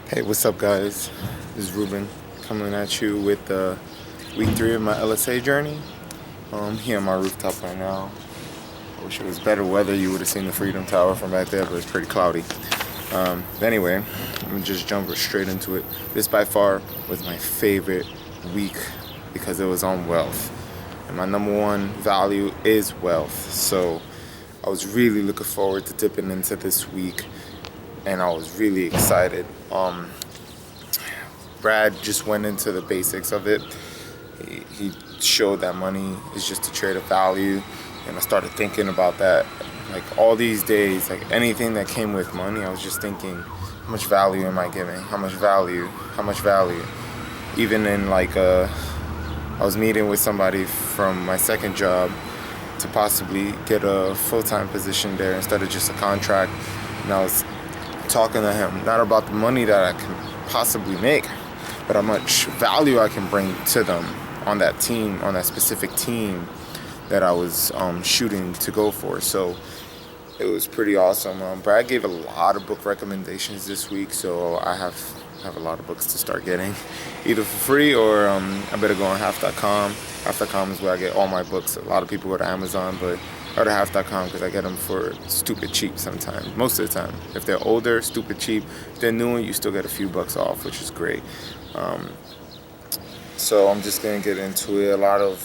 Hey, what's up, guys? This is Ruben coming at you with week 3 of my LSA journey. I'm here on my rooftop right now. I wish it was better weather. You would have seen the Freedom Tower from back there, but it's pretty cloudy. Anyway, I'm gonna just jump straight into it. This by far was my favorite week because it was on wealth. And my number one value is wealth. So I was really looking forward to dipping into this week and I was really excited. Brad just went into the basics of it. He showed that money is just a trade of value, and I started thinking about that. Like all these days, like anything that came with money, I was just thinking, how much value am I giving? How much value? How much value? Even in I was meeting with somebody from my second job to possibly get a full-time position there instead of just a contract, and I was talking to him not about the money that I can possibly make, but how much value I can bring to them on that team, on that specific team that I was shooting to go for. So it was pretty awesome. Brad gave a lot of book recommendations this week, so I have a lot of books to start getting, either for free or I better go on half.com. Half.com is where I get all my books. A lot of people go to Amazon, but I go to half.com because I get them for stupid cheap sometimes, most of the time. If they're older, stupid cheap. If they're new, you still get a few bucks off, which is great. So I'm just gonna get into it. A lot of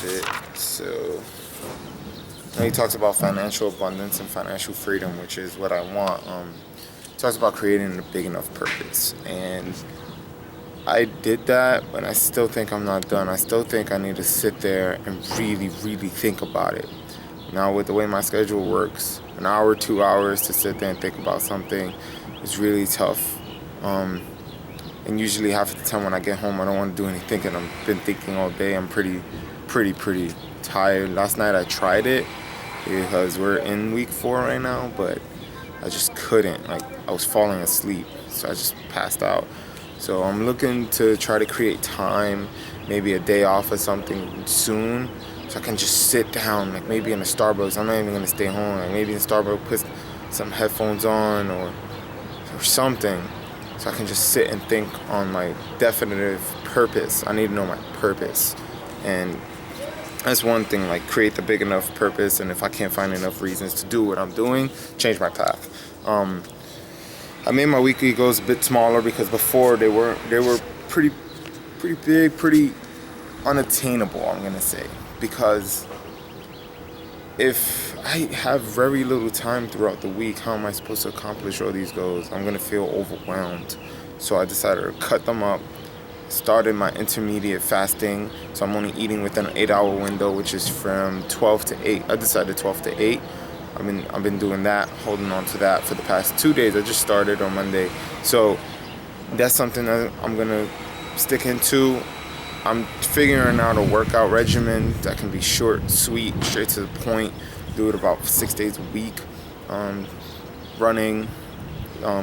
it. So he talks about financial abundance and financial freedom, which is what I want. He talks about creating a big enough purpose, and I did that, but I still think I'm not done. I still think I need to sit there and really, really think about it. Now, with the way my schedule works, an hour, 2 hours to sit there and think about something is really tough. And usually half the time when I get home, I don't want to do any thinking. I've been thinking all day. I'm pretty tired. Last night I tried it because we're in week 4 right now, but I just couldn't. Like, I was falling asleep, so I just passed out. So I'm looking to try to create time, maybe a day off or something soon, so I can just sit down, like maybe in a Starbucks. I'm not even gonna stay home. Like maybe in Starbucks, put some headphones on or something, so I can just sit and think on my definitive purpose. I need to know my purpose, and that's one thing. Like create the big enough purpose, and if I can't find enough reasons to do what I'm doing, change my path. I made my weekly goals a bit smaller because before they were pretty big, pretty unattainable, I'm gonna say, because if I have very little time throughout the week, how am I supposed to accomplish all these goals? I'm gonna feel overwhelmed. So I decided to cut them up. Started my intermediate fasting, so I'm only eating within an 8-hour window, which is from 12 to 8. I decided 12 to 8. I've been doing that, holding on to that for the past 2 days. I just started on Monday. So that's something that I'm going to stick into. I'm figuring out a workout regimen that can be short, sweet, straight to the point. Do it about 6 days a week. Running,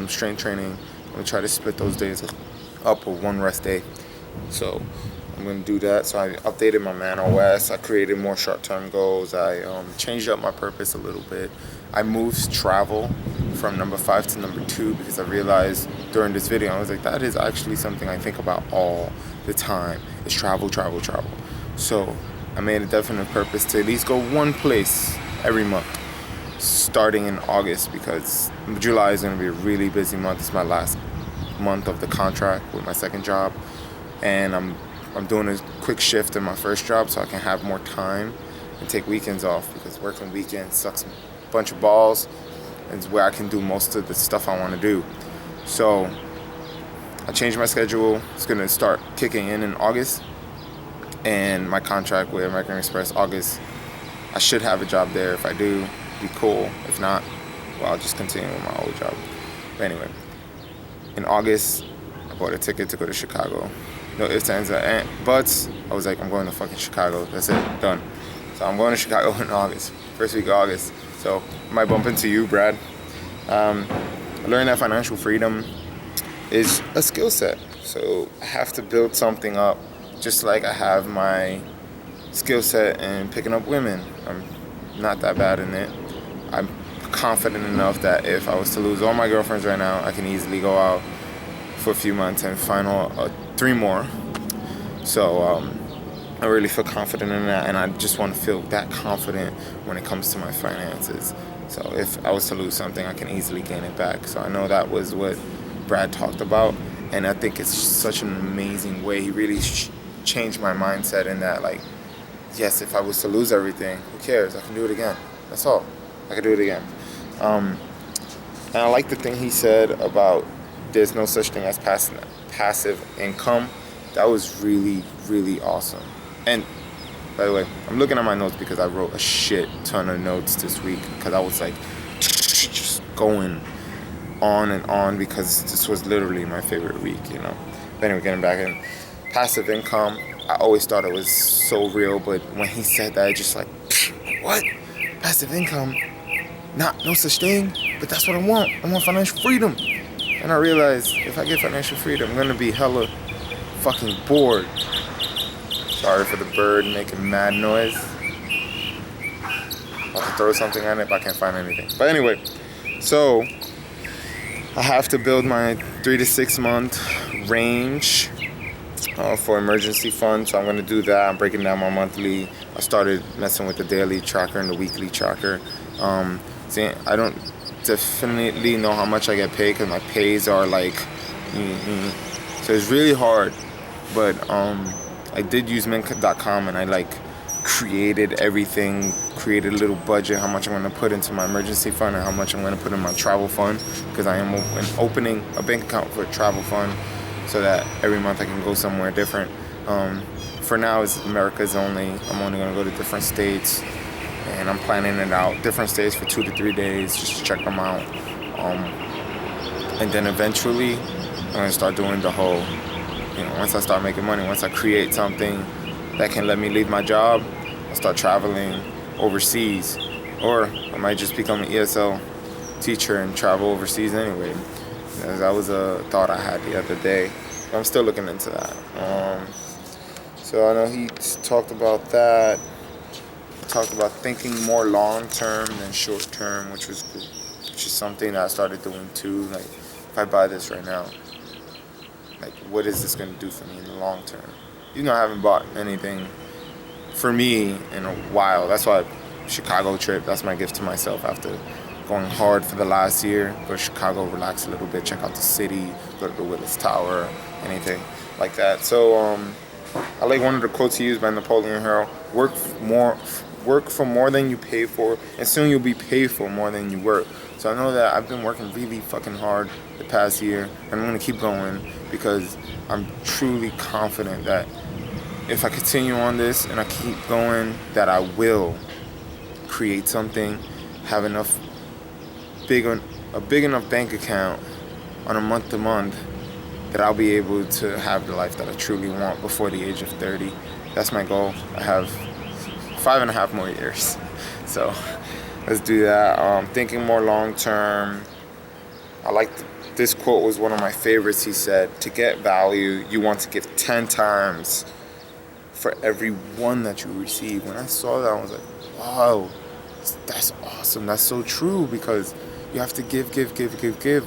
strength training. I'm going to try to split those days up with one rest day. So I'm going to do that. So I updated my Man OS. I created more short-term goals. I changed up my purpose a little bit. I moved travel from number 5 to number 2 because I realized during this video, I was like, that is actually something I think about all the time. It's travel. So I made a definite purpose to at least go one place every month, starting in August, because July is going to be a really busy month. It's my last month of the contract with my second job, and I'm doing a quick shift in my first job so I can have more time and take weekends off, because working weekends sucks a bunch of balls. It's where I can do most of the stuff I want to do. So I changed my schedule. It's going to start kicking in August, and my contract with American Express August. I should have a job there. If I do, be cool. If not, well, I'll just continue with my old job. But anyway, in August, I bought a ticket to go to Chicago. No ifs, ands, or buts. I was like, I'm going to fucking Chicago. That's it, done. So I'm going to Chicago in August, first week of August. So I might bump into you, Brad. I learned that financial freedom is a skill set. So I have to build something up, just like I have my skill set in picking up women. I'm not that bad in it. I'm confident enough that if I was to lose all my girlfriends right now, I can easily go out for a few months and find 3 more. So I really feel confident in that, and I just want to feel that confident when it comes to my finances. So if I was to lose something, I can easily gain it back. So I know that was what Brad talked about, and I think it's such an amazing way. He really changed my mindset in that, like, yes, if I was to lose everything, who cares? I can do it again. That's all. I can do it again. And I like the thing he said about there's no such thing as passive income. That was really, really awesome. And by the way, I'm looking at my notes because I wrote a shit ton of notes this week because I was like just going on and on because this was literally my favorite week, you know. But anyway, getting back in passive income, I always thought it was so real, but when he said that, I just like, what? Passive income? No such thing, but that's what I want. I want financial freedom. And I realized if I get financial freedom, I'm gonna be hella fucking bored. Sorry for the bird making mad noise. I'll have to throw something on it, but I can't find anything. But anyway, so I have to build my 3 to 6 month range for emergency fund. So I'm going to do that. I'm breaking down my monthly. I started messing with the daily tracker and the weekly tracker. See, I don't definitely know how much I get paid because my pays are like, so it's really hard. But I did use mint.com and I like created everything, created a little budget, how much I'm going to put into my emergency fund and how much I'm going to put in my travel fund, because I am opening a bank account for a travel fund so that every month I can go somewhere different. For now, it's America's only. I'm only going to go to different states, and I'm planning it out, different states for 2 to 3 days just to check them out. And then eventually, I'm going to start doing the whole, once I start making money, once I create something that can let me leave my job, I'll start traveling overseas. Or I might just become an ESL teacher and travel overseas anyway. That was a thought I had the other day. But I'm still looking into that. So I know he talked about that. He talked about thinking more long-term than short-term, which is something that I started doing too. Like, if I buy this right now, like, what is this going to do for me in the long term? I haven't bought anything for me in a while. That's why Chicago trip, that's my gift to myself after going hard for the last year. Go to Chicago, relax a little bit, check out the city, go to the Willis Tower, anything like that. So I like one of the quotes he used by Napoleon Hill: work for more than you pay for, and soon you'll be paid for more than you work. So I know that I've been working really fucking hard the past year, and I'm going to keep going because I'm truly confident that if I continue on this and I keep going, that I will create something, have a big enough bank account on a month-to-month that I'll be able to have the life that I truly want before the age of 30. That's my goal. I have 5.5 more years. So let's do that. Thinking more long-term. I like this quote was one of my favorites. He said, to get value, you want to give 10 times for every one that you receive. When I saw that, I was like, wow, that's awesome. That's so true, because you have to give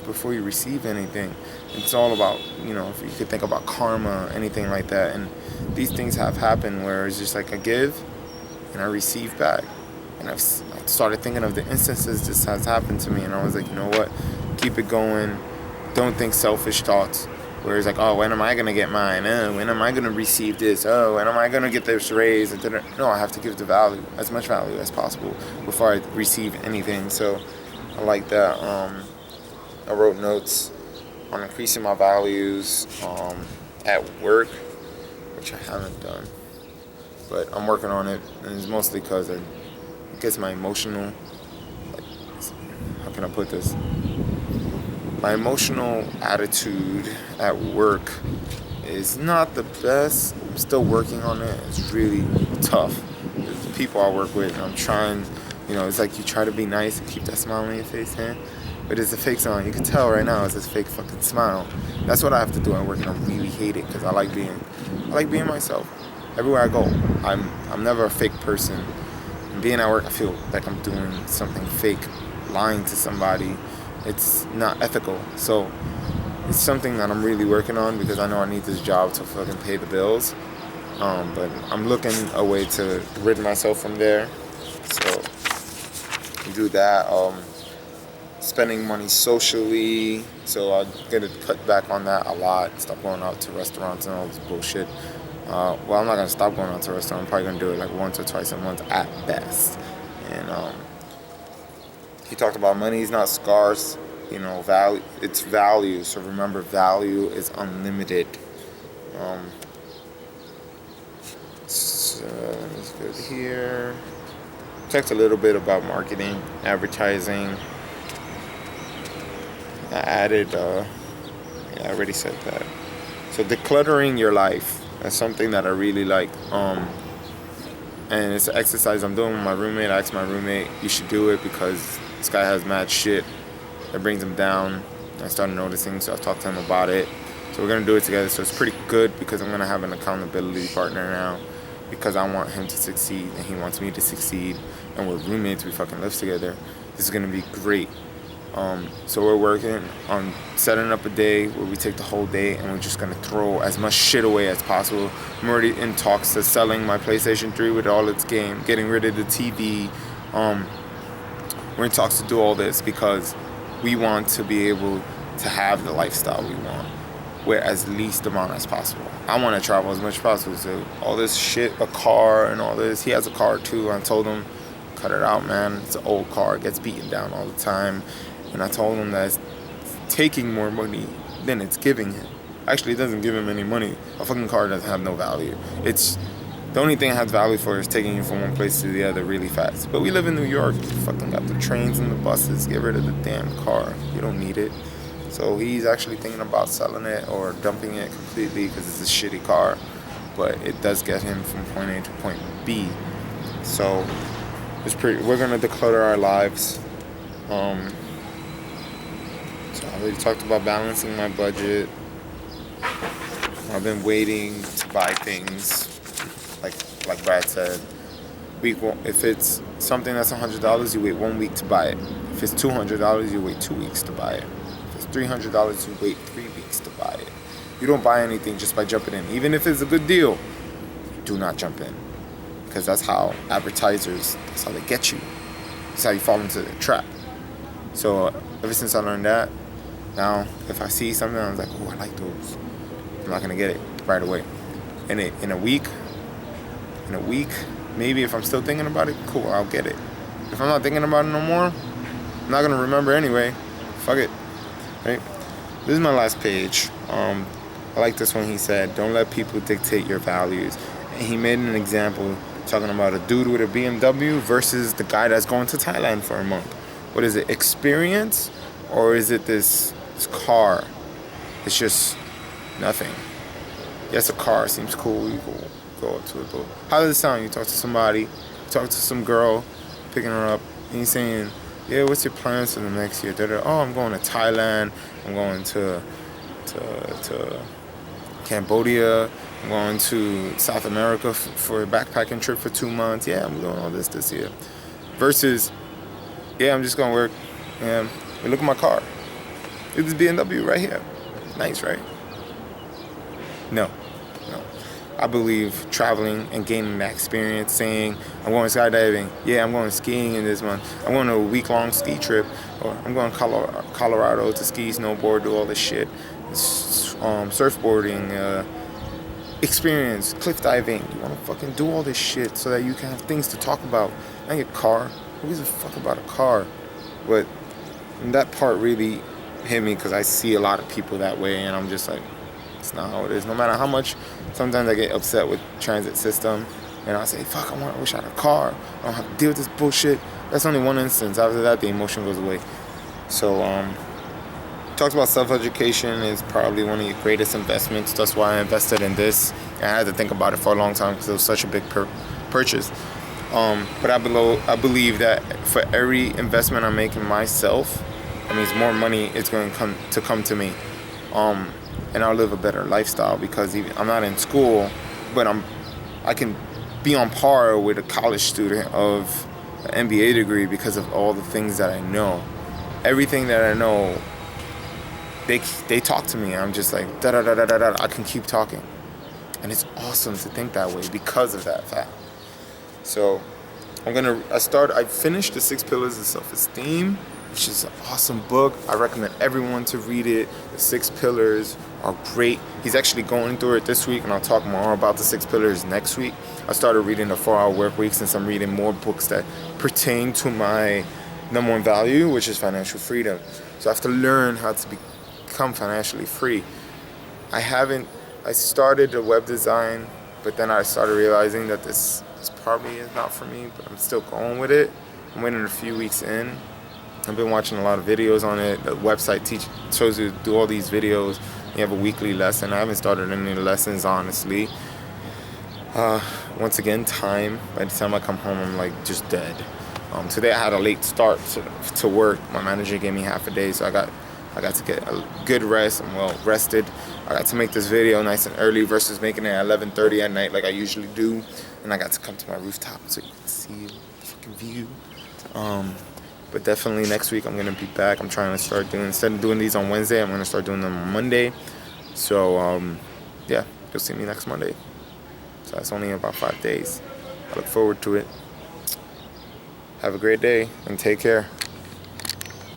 before you receive anything. It's all about, if you could think about karma, anything like that. And these things have happened where it's just like I give and I receive back. And I started thinking of the instances this has happened to me, and I was like, you know what? Keep it going. Don't think selfish thoughts where it's like, oh, when am I going to get mine? When am I going to receive this? Oh, when am I going to get this raise? No, I have to give the value, as much value as possible before I receive anything. So I like that. I wrote notes on increasing my values at work, which I haven't done. But I'm working on it, and it's mostly because it gets my emotional, how can I put this? My emotional attitude at work is not the best. I'm still working on it. It's really tough. The people I work with, I'm trying, it's like you try to be nice and keep that smile on your face, man. But it's a fake smile. You can tell right now it's a fake fucking smile. That's what I have to do at work, and I really hate it because I like being myself. Everywhere I go, I'm never a fake person. And being at work, I feel like I'm doing something fake. lying to somebody. It's not ethical. So it's something that I'm really working on because I know I need this job to fucking pay the bills. But I'm looking a way to rid myself from there. So do that. Spending money socially. So I'm gonna cut back on that a lot. Stop going out to restaurants and all this bullshit. Well, I'm not gonna stop going out to restaurants. I'm probably gonna do it like once or twice a month at best. And he talked about money is not scarce. Value. It's value. So remember, value is unlimited. So let's go here. Talked a little bit about marketing, advertising. I added, I already said that. So decluttering your life. That's something that I really like. And it's an exercise I'm doing with my roommate. I asked my roommate, you should do it because this guy has mad shit that brings him down. I started noticing, so I've talked to him about it. So we're going to do it together. So it's pretty good because I'm going to have an accountability partner now because I want him to succeed and he wants me to succeed. And we're roommates. We fucking live together. This is going to be great. So we're working on setting up a day where we take the whole day and we're just going to throw as much shit away as possible. I'm already in talks to selling my PlayStation 3 with all its game, getting rid of the TV. We're in talks to do all this because we want to be able to have the lifestyle we want with as least amount as possible. I want to travel as much as possible. So all this shit, a car and all this, he has a car too. I told him, cut it out, man. It's an old car. It gets beaten down all the time. And I told him that it's taking more money than it's giving him. Actually, it doesn't give him any money. A fucking car doesn't have no value. It's the only thing it has value for is taking you from one place to the other really fast. But we live in New York. You fucking got the trains and the buses. Get rid of the damn car. You don't need it. So he's actually thinking about selling it or dumping it completely because it's a shitty car. But it does get him from point A to point B. So we're gonna declutter our lives. So I already talked about balancing my budget. I've been waiting to buy things, like Brad said. If it's something that's $100, you wait 1 week to buy it. If it's $200, you wait 2 weeks to buy it. If it's $300, you wait 3 weeks to buy it. You don't buy anything just by jumping in. Even if it's a good deal, do not jump in. Because that's how advertisers, that's how they get you. That's how you fall into the trap. So ever since I learned that, now if I see something, I was like, oh, I like those. I'm not going to get it right away. In a week, maybe if I'm still thinking about it, cool, I'll get it. If I'm not thinking about it no more, I'm not going to remember anyway. Fuck it. Right? This is my last page. I like this one. He said, don't let people dictate your values. And he made an example talking about a dude with a BMW versus the guy that's going to Thailand for a month. What is it, experience? Or is it this car? It's just nothing. Yes, a car seems cool. You go up to it, but how does it sound? You talk to somebody, talk to some girl, picking her up, and you're saying, yeah, what's your plans for the next year? Oh, I'm going to Thailand. I'm going to Cambodia. I'm going to South America for a backpacking trip for 2 months. Yeah, I'm doing all this year. Versus, yeah, I'm just going to work. And look at my car. Look at this BMW right here. Nice, right? No. I believe traveling and gaining that experience, saying, I'm going skydiving. Yeah, I'm going skiing in this month. I'm going on a week-long ski trip. Or I'm going to Colorado to ski, snowboard, do all this shit. Surfboarding, experience, cliff diving. You want to fucking do all this shit so that you can have things to talk about. Not your car. Who gives a fuck about a car? But that part really hit me because I see a lot of people that way, and I'm just like, it's not how it is. No matter how much, sometimes I get upset with transit system, and I say, fuck, I wish I had a car. I don't have to deal with this bullshit. That's only one instance. After that, the emotion goes away. So, talks about self-education is probably one of your greatest investments. That's why I invested in this. And I had to think about it for a long time because it was such a big purchase. But I believe that for every investment I make in myself, that means more money is going to come to me. And I'll live a better lifestyle because I'm not in school, but I can be on par with a college student of an MBA degree because of all the things that I know. Everything that I know, they talk to me. I'm just like da da da da da da. I can keep talking, and it's awesome to think that way because of that fact. So I finished the 6 Pillars of Self-Esteem, which is an awesome book. I recommend everyone to read it. The 6 Pillars are great. He's actually going through it this week, and I'll talk more about the 6 Pillars next week. I started reading the 4-Hour Work Week since I'm reading more books that pertain to my number one value, which is financial freedom. So I have to learn how to become financially free. I started the web design, but then I started realizing that this probably is not for me, but I'm still going with it. I'm waiting a few weeks in. I've been watching a lot of videos on it. The website shows you to do all these videos. You have a weekly lesson. I haven't started any lessons, honestly. Once again, time. By the time I come home, I'm like just dead. Today I had a late start to work. My manager gave me half a day, so I got to get a good rest. I'm well rested. I got to make this video nice and early versus making it at 11:30 at night like I usually do. And I got to come to my rooftop so you can see the fucking view. But definitely next week I'm going to be back. I'm trying to start instead of doing these on Wednesday, I'm going to start doing them on Monday. So, yeah, you'll see me next Monday. So that's only about 5 days. I look forward to it. Have a great day and take care.